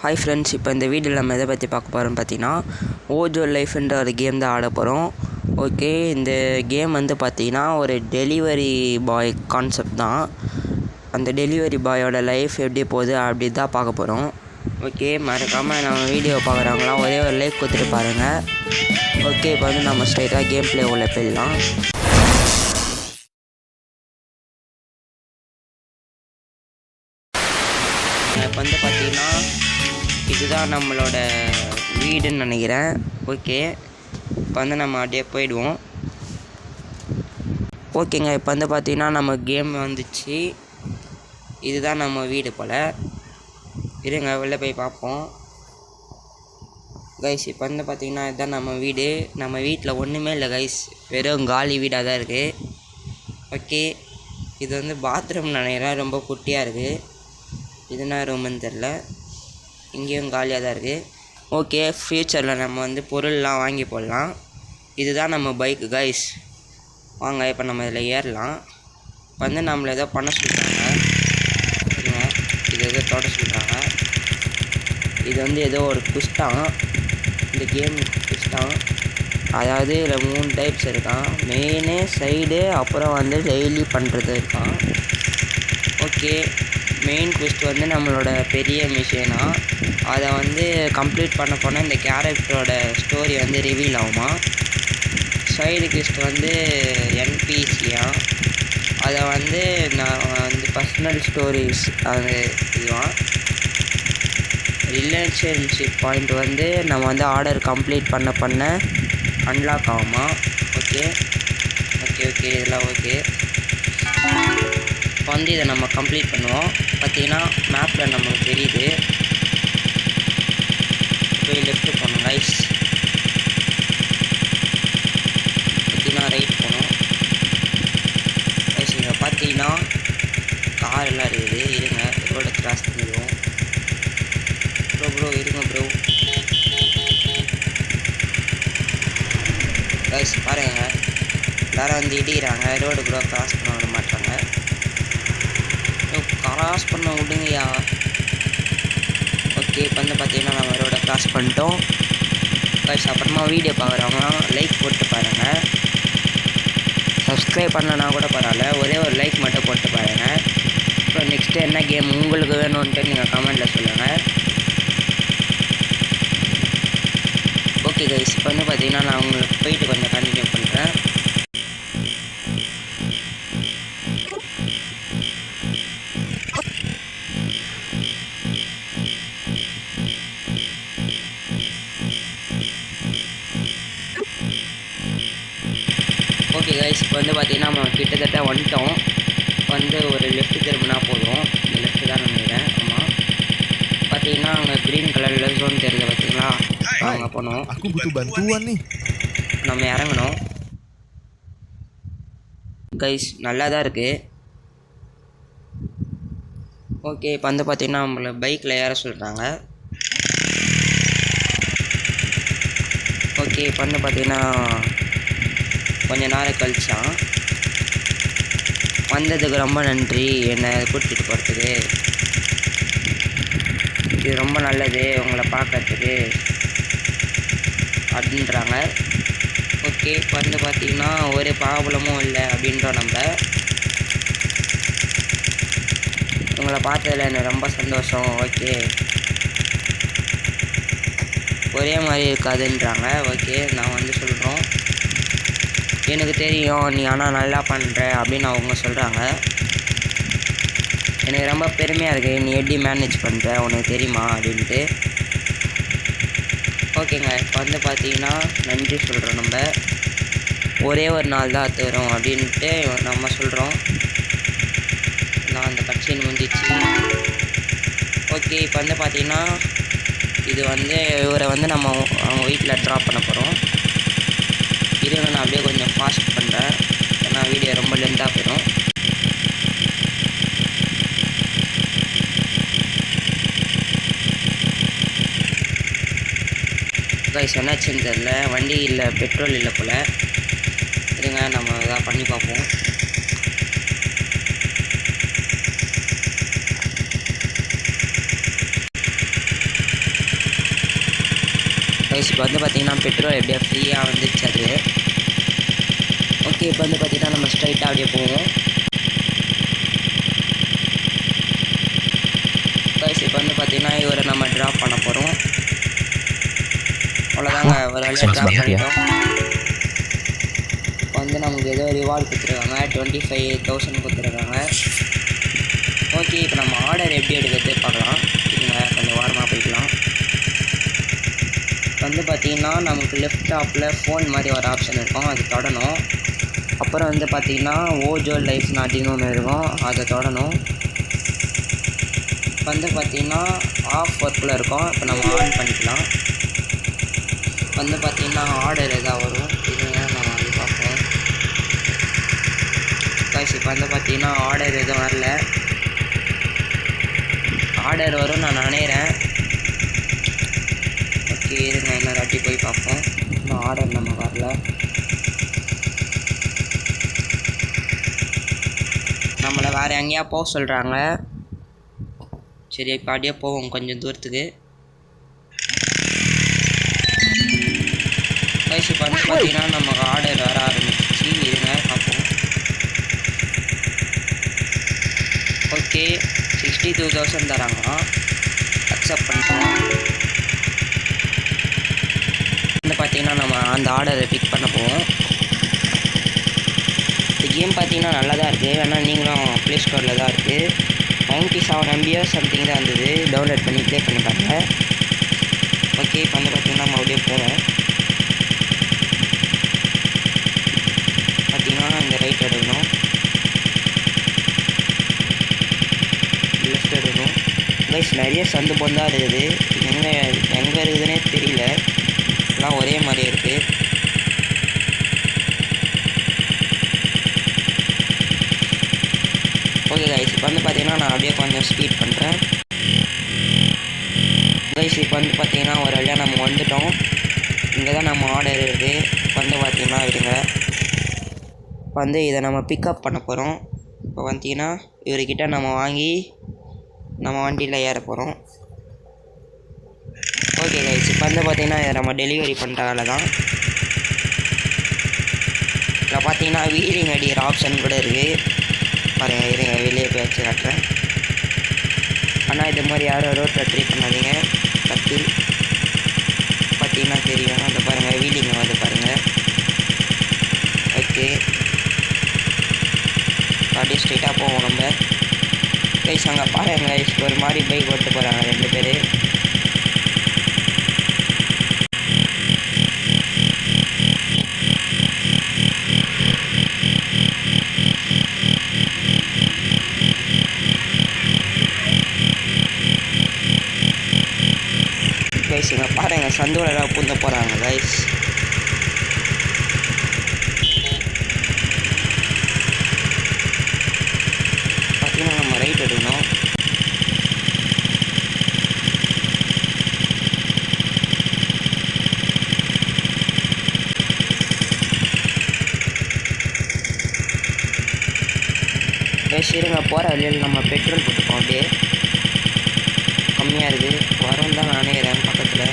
Hi friends, இப்போ இந்த வீடியோவில் நம்ம எதை பற்றி பார்க்க போகிறோம்னு பார்த்தீங்கன்னா ஓஜோ லைஃப்ன்ற ஒரு கேம் தான் ஆட போகிறோம். ஓகே, இந்த கேம் வந்து பார்த்தீங்கன்னா ஒரு டெலிவரி பாய் கான்செப்ட் தான். அந்த டெலிவரி பாயோட லைஃப் எப்படி போகுது அப்படி தான் பார்க்க போகிறோம். ஓகே, மறக்காமல் நம்ம வீடியோ பார்க்குறவங்களாம் ஒரே ஒரு லைக் கொடுத்துட்டு பாருங்கள். ஓகே, இப்போ வந்து நம்ம ஸ்ட்ரைட்டாக கேம் பிளே உள்ள போயிடலாம். இப்போ வந்து பார்த்தீங்கன்னா இதுதான் நம்மளோட வீடுன்னு நினைக்கிறேன். ஓகே, இப்போ வந்து நம்ம அப்படியே போயிடுவோம். ஓகேங்க, இப்போ வந்து பார்த்தீங்கன்னா நம்ம கேம் வந்துச்சு. இதுதான் நம்ம வீடு போல். இருங்க வெளில போய் பார்ப்போம். கைஸ், இப்போ வந்து பார்த்தீங்கன்னா இதுதான் நம்ம வீடு. நம்ம வீட்டில் ஒன்றுமே இல்லை கைஸ், வெறும் காலி வீடாக தான் இருக்குது. ஓகே, இது வந்து பாத்ரூம் நினைக்கிறேன், ரொம்ப குட்டியாக இருக்குது. இதுனா ரூமுன்னு தெரில, இங்கேயும் காலியாக தான் இருக்குது. ஓகே, ஃப்யூச்சரில் நம்ம வந்து பொருள்லாம் வாங்கி போடலாம். இதுதான் நம்ம பைக்கு கைஸ். வாங்க இப்போ நம்ம இதில் ஏறலாம். இப்போ வந்து நம்மளை ஏதோ பண்ண சொல்கிறாங்க. இது ஏதோ தொட சொல்கிறாங்க. இது வந்து ஏதோ ஒரு குஸ்டான், இந்த கேம் குஸ்டான். அதாவது இதில் 3 டைப்ஸ் இருக்கான். மெயினு, சைடு, அப்புறம் வந்து டெய்லி பண்ணுறது இருக்கான். ஓகே, மெயின் குவெஸ்ட் வந்து நம்மளோட பெரிய மிஷினா, அதை வந்து கம்ப்ளீட் பண்ண போனால் இந்த கேரக்டரோட ஸ்டோரி வந்து ரிவீல் ஆகுமா. சைடு குவெஸ்ட் வந்து என்பிசியா, அதை வந்து நான் வந்து பர்சனல் ஸ்டோரிஸ் அது இதுவான். ரிலேஷன்ஷிப் பாயிண்ட் வந்து நம்ம வந்து ஆர்டர் கம்ப்ளீட் பண்ண அன்லாக் ஆகுமா. ஓகே ஓகே ஓகே இதெல்லாம் ஓகே. இப்போ வந்து இதை நம்ம கம்ப்ளீட் பண்ணுவோம். பார்த்தீங்கன்னா மேப்பில் நமக்கு தெரியுது. போய் லெஃப்ட்டு போகணும் கைஸ். பார்த்தீங்கன்னா ரைட் போகணும் கைஸ். இங்கே பார்த்தீங்கன்னா கார் எல்லாம் இருக்குது. இருங்க, ரோடை கிராஸ் பண்ணிடுவோம். ப்ரோ இருங்க ப்ரோ. கைஸ் பாருங்க, எல்லாரும் வந்து இடிக்கிறாங்க. ரோடு ப்ரோ கிராஸ் பண்ண விட மாட்டாங்க. கிராஸ் பண்ண விடுங்கய்யா. ஓகே, இப்போ வந்து பார்த்தீங்கன்னா நம்ம ரோடை கிராஸ் பண்ணிட்டோம் கைஸ். அப்புறமா வீடியோ பார்க்குறவங்க லைக் போட்டு பாருங்கள். சப்ஸ்கிரைப் பண்ணலன்னா கூட பரவாயில்ல, ஒரே ஒரு லைக் மட்டும் போட்டு பாருங்கள். அப்புறம் நெக்ஸ்ட்டு என்ன கேம் உங்களுக்கு வேணும்ன்ட்டு நீங்கள் கமெண்ட்டில் சொல்லுங்கள். ஓகே கைஸ், இப்போ வந்து பார்த்தீங்கன்னா நான் உங்களுக்கு போயிட்டு கொஞ்சம் கண்டினியூ பண்ணுறேன். ஓகே கைஸ், இப்போ வந்து பார்த்தீங்கன்னா நம்ம கிட்டத்தட்ட வந்துட்டோம். வந்து ஒரு லெஃப்ட் திரும்பினா போதும். இந்த லெஃப்ட்டு தான் நினைக்கிறேன். ஆமாம், பார்த்தீங்கன்னா அங்கே க்ரீன் கலரில் ஜோன் தெரியுது பார்த்தீங்களா, அங்கே போனோம். நம்ம இறங்கணும் கைஸ். நல்லா தான் இருக்குது. ஓகே, இப்போ வந்து பார்த்தீங்கன்னா நம்மளை பைக்கில் ஏற சொல்கிறாங்க. ஓகே, இப்போ வந்து பார்த்தீங்கன்னா கொஞ்ச நேரம் கழிச்சான். வந்ததுக்கு ரொம்ப நன்றி, என்னை கூட்டிகிட்டு போகிறதுக்கு. இது ரொம்ப நல்லது உங்களை பார்க்கறதுக்கு அப்படின்றாங்க. ஓகே, இப்போ வந்து பார்த்திங்கன்னா ஒரு ப்ராப்ளமும் இல்லை அப்படின்றோம். நம்ம உங்களை பார்த்ததில் எனக்கு ரொம்ப சந்தோஷம். ஓகே, ஒரே மாதிரி இருக்காதுன்றாங்க. ஓகே, நான் வந்து சொல்கிறோம், எனக்கு தெரியும் நீ ஆனால் நல்லா பண்ணுற அப்படின்னு அவங்க சொல்கிறாங்க. எனக்கு ரொம்ப பெருமையாக இருக்குது, நீ எப்படி மேனேஜ் பண்ணுற உனக்கு தெரியுமா அப்படின்ட்டு. ஓகேங்க, இப்போ வந்து பார்த்தீங்கன்னா நன்றி சொல்கிறோம். நம்ம ஒரே ஒரு நாள் தான் தரும் அப்படின்ட்டு நம்ம சொல்கிறோம். நான் அந்த கட்சின்னு முடிஞ்சிச்சு. ஓகே, இப்போ வந்து பார்த்தீங்கன்னா இது வந்து இவரை வந்து நம்ம அவங்க வீட்டில் ட்ராப் பண்ண போகிறோம். இருங்க, நான் அப்படியே கொஞ்சம் ஃபாஸ்ட் பண்ணுறேன், ஏன்னா வீடியோ ரொம்ப லென்த்தாக போயிடும். கைஸ், என்னாச்சுன்னு தெரில, வண்டி இல்லை, பெட்ரோல் இல்லை போல். இருங்க, நம்ம இதாக பண்ணி பார்ப்போம். கைஸ் இப்போ வந்து பார்த்திங்கன்னா பெட்ரோல் எப்படியா ஃப்ரீயாக வந்துச்சு அது. ஓகே இப்போ வந்து பார்த்திங்கன்னா நம்ம ஸ்ட்ரைட்டாக அப்படியே போவோம். கைஸ் இப்போ வந்து பார்த்திங்கன்னா இவரை நம்ம ட்ராப் பண்ண போகிறோம். அவ்வளோதாங்க, ஒரு வழியாக ட்ராப் பண்ணிட்டோம். இப்போ வந்து நமக்கு ஏதோ ரிவார்டு கொடுத்துருக்காங்க, 25,000 கொடுத்துருக்காங்க. ஓகே இப்போ நம்ம ஆர்டர் எப்படி எடுக்கிறது பார்க்கலாம். இதுங்க கொஞ்சம் வாரமாக போய்க்கலாம். வந்து பார்த்திங்கன்னா நமக்கு லெஃப்ட் டாப்பில் ஃபோன் மாதிரி ஒரு ஆப்ஷன் இருக்கும், அது தொடணும். அப்புறம் வந்து பார்த்திங்கன்னா ஓஜோ லைஃப் நாட்டின்னு ஒன்று இருக்கும், அதை தொடணும். வந்து பார்த்திங்கன்னா ஆஃப் ஒர்க்கில் இருக்கும், இப்போ நம்ம ஆன் பண்ணிக்கலாம். வந்து பார்த்திங்கன்னா ஆர்டர் எதாவது வரும், இதுங்க நான் வந்து பார்ப்பேன். கைஸ் இப்போ வந்து பார்த்திங்கன்னா ஆர்டர் எதுவும் வரல. ஆர்டர் வரும் நான் நினைக்கிறேன். ஓகே இருங்க இன்னொரு வாட்டி போய் பார்ப்போம். இன்னும் ஆர்டர் நம்ம வரல. நம்மளை வேறு எங்கேயா போக சொல்கிறாங்க. சரி இப்போ அப்படியே போவோம் கொஞ்சம் தூரத்துக்கு. கைஸ் இப்போ வந்து பார்த்திங்கன்னா நமக்கு ஆர்டர் வர ஆரம்பிச்சிச்சு, இருங்க பார்ப்போம். ஓகே 62,000 தராங்க, அக்செப்ட் பண்ணிட்டோம். வந்து பார்த்திங்கன்னா நம்ம அந்த ஆர்டரை பிக் பண்ண போவோம். இந்த கேம் பார்த்திங்கன்னா நல்லா தான் இருக்குது, ஆனால் நீங்களும் ப்ளே ஸ்டோரில் தான் இருக்குது. 97 MB சம்திங் தான் இருந்தது, டவுன்லோட் பண்ணி ப்ளே பண்ணி பாருங்க. ஓகே இப்போ வந்து பார்த்திங்கன்னா நம்ம அப்படியே போவோம். பார்த்திங்கன்னா இந்த ரைட் எடுக்கணும், லெஃப்ட் எடுக்கணும். கைஸ் நிறைய சந்து பொந்தாக இருக்குது, எங்கே இருக்குதுன்னே தெரியல, எல்லாம் ஒரே மாதிரி இருக்குது. ஓகே கைஸ் இப்போ வந்து பார்த்திங்கன்னா நான் அப்படியே கொஞ்சம் ஸ்பீட் பண்ணுறேன். கைஸ் இப்போ வந்து பார்த்திங்கன்னா ஒரு வழியாக நம்ம வந்துட்டோம். இங்கே தான் நம்ம ஆர்டர் இருக்குது. இப்போ வந்து பார்த்திங்கன்னா இருங்க, இப்போ வந்து இதை நம்ம பிக்கப் பண்ண போகிறோம். இப்போ பார்த்திங்கன்னா இவர்கிட்ட நம்ம வாங்கி நம்ம வண்டியில் ஏற போகிறோம். ஓகே கைஸ் இப்போ வந்து பார்த்திங்கன்னா இதை நம்ம டெலிவரி பண்ணுற வேலை தான். இதில் பார்த்திங்கன்னா வீலிங் அடிக்கிற ஆப்ஷன் கூட இருக்குது பாருங்கள். இருங்க வெளியே போய் வச்சு காட்டுறேன். ஆனால் இது மாதிரி யாரும் ரோட்டில் ட்ரை பண்ணாதீங்க, தப்பு. பார்த்திங்கன்னா தெரியும், அதை பாருங்கள் வீலிங் வந்து பாருங்கள். ஓகே அப்படியே ஸ்ட்ரைட்டாக போவோம் நம்ம. கைஸ் அங்கே பாருங்க கைஸ் ஒரு மாதிரி பைக் ஓட்டு போகிறாங்க 2 பேர். கைஸ் இங்கே பாருங்க சந்தோட பூந்த போகிறாங்க கைஸ். பார்த்தீங்கன்னா நம்ம ரைட் எடுக்கணும். கைஸ் இருங்க போகிற வழியில் நம்ம பெட்ரோல் போட்டுப்போம். அப்படியே கம்மியாக இருக்குது, வரும் தான் நான் நினைக்கிறேன் பக்கத்தில்.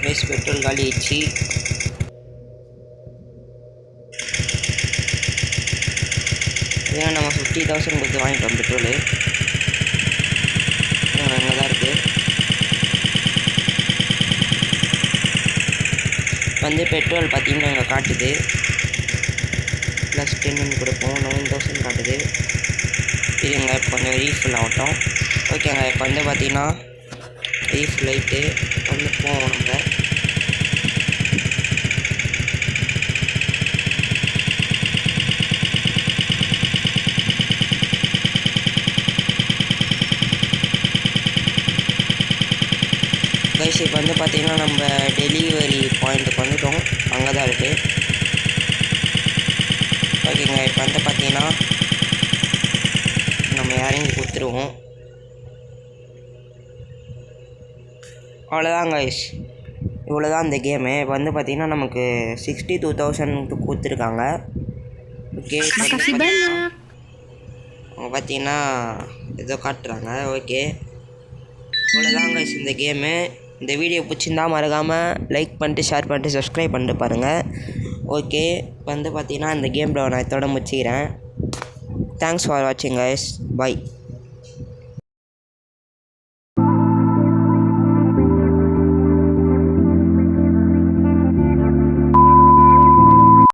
கைஸ் பெட்ரோல் காலி ஆயிடுச்சு. ஏன்னா நம்ம 50,000 கொடுத்து வாங்கிட்டோம் பெட்ரோலு. அங்கே தான் இருக்குது. வந்து பெட்ரோல் பார்த்திங்கன்னா இங்கே காட்டுது +10 கொடுப்போம், 9,000 காட்டுது. இருங்க இப்போ கொஞ்சம் ரீஃபில் ஆகட்டும். ஓகேங்க இப்போ வந்து பார்த்திங்கன்னா ரீஃபில் ஆகிட்டு வந்து போவோம் நம்ம. கைஸ் இப்போ வந்து பார்த்திங்கன்னா நம்ம டெலிவரி பாயிண்ட்டுக்கு வந்துட்டோம், அங்கே தான் இருக்குது. ஓகேங்க இப்போ வந்து பார்த்திங்கன்னா நம்ம இறங்கி கொடுத்துருவோம். அவ்வளோதான் கைஸ். இவ்வளோ தான் இந்த கேமு. இப்போ வந்து பார்த்திங்கன்னா நமக்கு 62,000 கொடுத்துருக்காங்க. ஓகே, அவங்க பார்த்தீங்கன்னா ஏதோ காட்டுறாங்க. ஓகே, இவ்வளோதான் கைஸ் இந்த கேமு. இந்த வீடியோ பிடிச்சிருந்தா மறக்காமல் லைக் பண்ணிட்டு ஷேர் பண்ணிட்டு சப்ஸ்கிரைப் பண்ணிட்டு பாருங்கள். ஓகே, வந்து பார்த்தீங்கன்னா இந்த கேம் நான் இதோட முடிச்சிக்கிறேன். தேங்க்ஸ் ஃபார் வாட்சிங் கைஸ். பை.